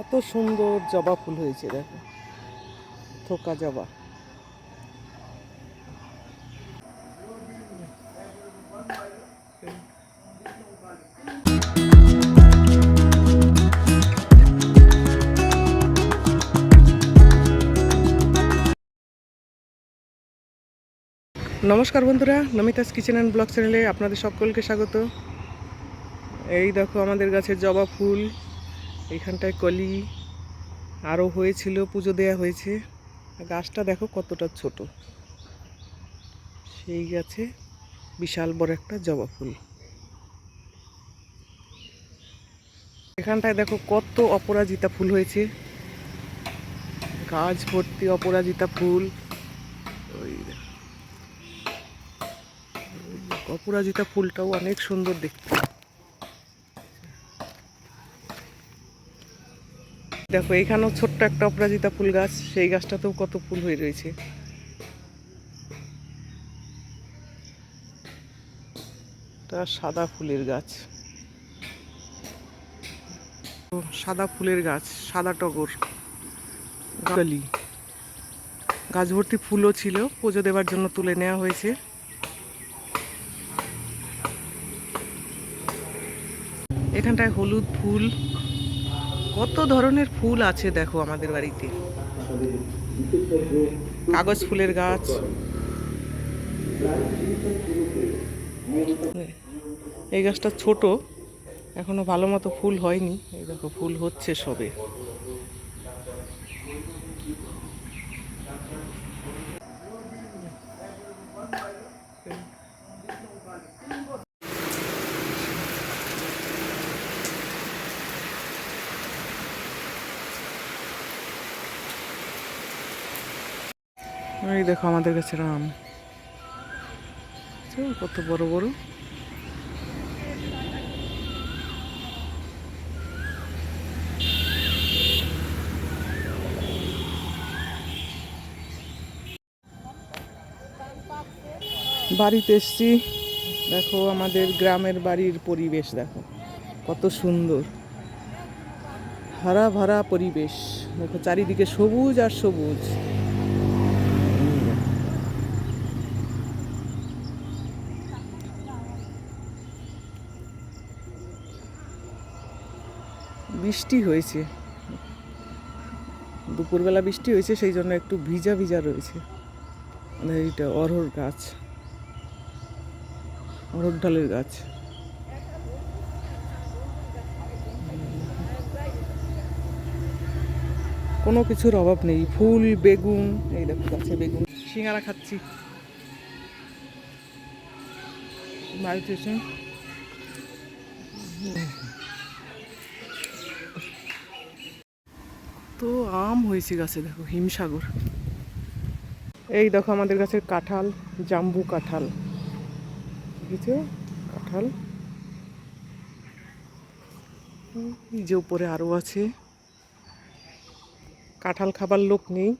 এত সুন্দর জবা ফুল হয়েছে দেখো, থোকা জবা। নমস্কার বন্ধুরা, নমিতাস কিচেন অ্যান্ড ব্লগ চ্যানেলে আপনাদের সকলকে স্বাগত। এই দেখো আমাদের গাছের জবা ফুল, এইখানটায় কলি আরও হয়েছিল, পুজো দেয়া হয়েছে। গাছটা দেখো কতটা ছোট, সেই গাছে বিশাল বড় একটা জবা ফুল। এখানটায় দেখো কত অপরাজিতা ফুল হয়েছে, গাছ ভর্তি অপরাজিতা ফুল। ওই অপরাজিতা ফুলটাও অনেক সুন্দর দেখতে। দেখো এখানেও ছোট্ট একটা অপরাজিতা ফুল গাছ, সেই গাছটাতেও কত ফুল হয়ে রয়েছে। এটা সাদা ফুলের গাছ, সাদা ফুলের গাছ, সাদা টগর গালি। গাছ ভর্তি ফুলও ছিল, পুজো দেওয়ার জন্য তুলে নেওয়া হয়েছে। এখানটায় হলুদ ফুল, কত ধরনের ফুল আছে দেখো আমাদের বাড়িতে। কাগজ ফুলের গাছ, এই গাছটা ছোট, এখনো ভালো মতো ফুল হয়নি। এই দেখো ফুল হচ্ছে সবে। এই দেখো আমাদের কাছে আম, কত বড় বড়। বাড়িতে এসছি, দেখো আমাদের গ্রামের বাড়ির পরিবেশ দেখো কত সুন্দর, হারা ভরা পরিবেশ। দেখো চারিদিকে সবুজ আর সবুজ। বৃষ্টি হয়েছে, দুপুরবেলা বৃষ্টি হয়েছে, সেই জন্য একটু ভিজা ভিজা রয়েছে। এইটা অরহর গাছ, অরহর ডালের গাছ। কোনো কিছুর অভাব নেই, ফুল, বেগুন। এই দেখো গাছে বেগুন, সিঙ্গারা খাচ্ছি বাড়িতে এসে। তো আম হয়েছে গাছে দেখো, হিমসাগর। এই দেখো আমাদের গাছের কাঁঠাল, জাম্বু কাঁঠাল, বুঝেছো? কাঁঠাল এই যে উপরে আরও আছে। কাঁঠাল খাবার লোক নেই,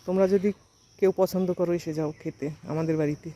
তোমরা যদি কেউ পছন্দ করো এসে যাও খেতে আমাদের বাড়িতে।